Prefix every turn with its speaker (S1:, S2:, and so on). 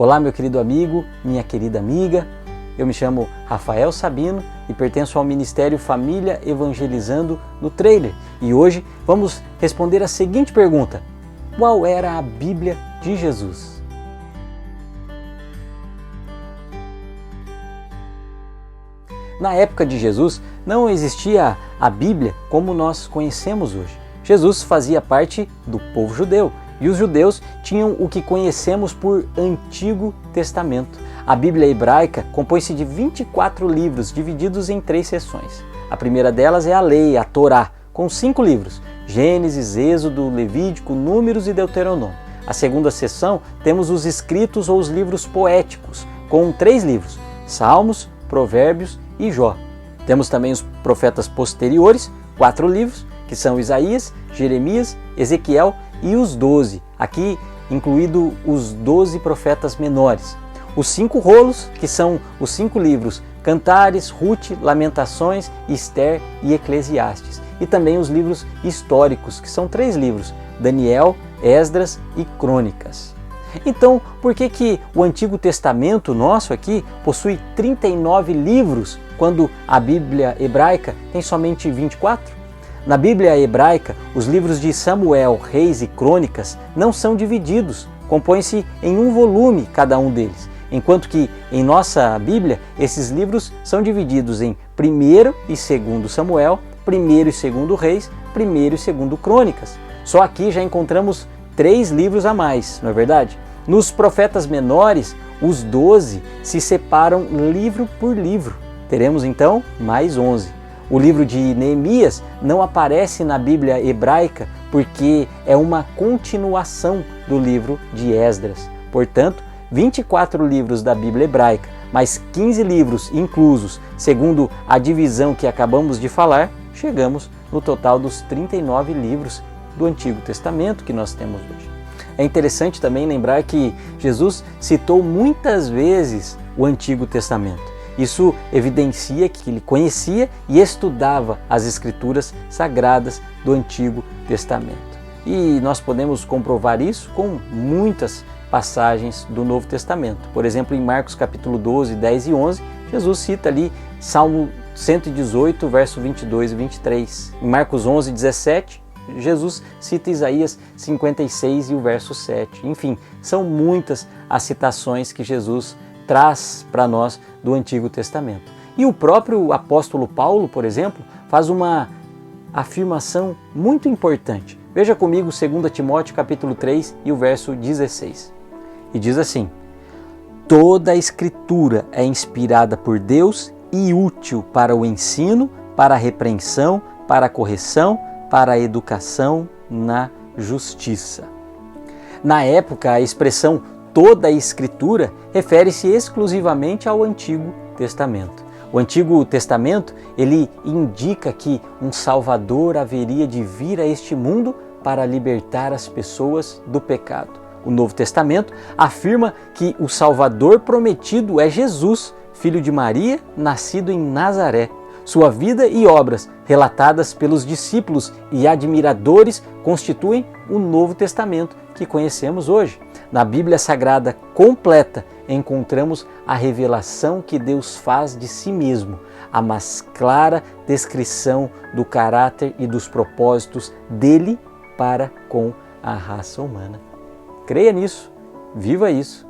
S1: Olá, meu querido amigo, minha querida amiga. Eu me chamo Rafael Sabino e pertenço ao Ministério Família Evangelizando no Trailer. E hoje vamos responder a seguinte pergunta: qual era a Bíblia de Jesus? Na época de Jesus não existia a Bíblia como nós conhecemos hoje. Jesus fazia parte do povo judeu e os judeus tinham o que conhecemos por Antigo Testamento. A Bíblia hebraica compõe-se de 24 livros divididos em 3 seções. A primeira delas é a Lei, a Torá, com 5 livros: Gênesis, Êxodo, Levítico, Números e Deuteronômio. A segunda seção temos os escritos ou os livros poéticos, com 3 livros: Salmos, Provérbios e Jó. Temos também os profetas posteriores, 4 livros, que são Isaías, Jeremias, Ezequiel e os 12, aqui incluído os 12 profetas menores. Os 5 rolos, que são os 5 livros: Cantares, Rute, Lamentações, Ester e Eclesiastes. E também os livros históricos, que são 3 livros: Daniel, Esdras e Crônicas. Então, por que o Antigo Testamento nosso aqui possui 39 livros, quando a Bíblia hebraica tem somente 24? Na Bíblia hebraica, os livros de Samuel, Reis e Crônicas não são divididos, compõem-se em um volume cada um deles, enquanto que em nossa Bíblia esses livros são divididos em 1º e 2º Samuel, 1º e 2º Reis, 1º e 2º Crônicas. Só aqui já encontramos 3 livros a mais, não é verdade? Nos profetas menores, os 12 se separam livro por livro. Teremos então mais 11. O livro de Neemias não aparece na Bíblia hebraica porque é uma continuação do livro de Esdras. Portanto, 24 livros da Bíblia hebraica, mais 15 livros inclusos, segundo a divisão que acabamos de falar, chegamos no total dos 39 livros do Antigo Testamento que nós temos hoje. É interessante também lembrar que Jesus citou muitas vezes o Antigo Testamento. Isso evidencia que ele conhecia e estudava as Escrituras Sagradas do Antigo Testamento. E nós podemos comprovar isso com muitas passagens do Novo Testamento. Por exemplo, em Marcos capítulo 12, 10 e 11, Jesus cita ali Salmo 118, verso 22 e 23. Em Marcos 11, 17, Jesus cita Isaías 56 e o verso 7. Enfim, são muitas as citações que Jesus traz para nós do Antigo Testamento. E o próprio apóstolo Paulo, por exemplo, faz uma afirmação muito importante. Veja comigo 2 Timóteo capítulo 3 e o verso 16. E diz assim: toda a Escritura é inspirada por Deus e útil para o ensino, para a repreensão, para a correção, para a educação na justiça. Na época, a expressão toda a Escritura refere-se exclusivamente ao Antigo Testamento. O Antigo Testamento, ele indica que um Salvador haveria de vir a este mundo para libertar as pessoas do pecado. O Novo Testamento afirma que o Salvador prometido é Jesus, filho de Maria, nascido em Nazaré. Sua vida e obras, relatadas pelos discípulos e admiradores, constituem o Novo Testamento que conhecemos hoje. Na Bíblia Sagrada completa, encontramos a revelação que Deus faz de si mesmo, a mais clara descrição do caráter e dos propósitos dele para com a raça humana. Creia nisso, viva isso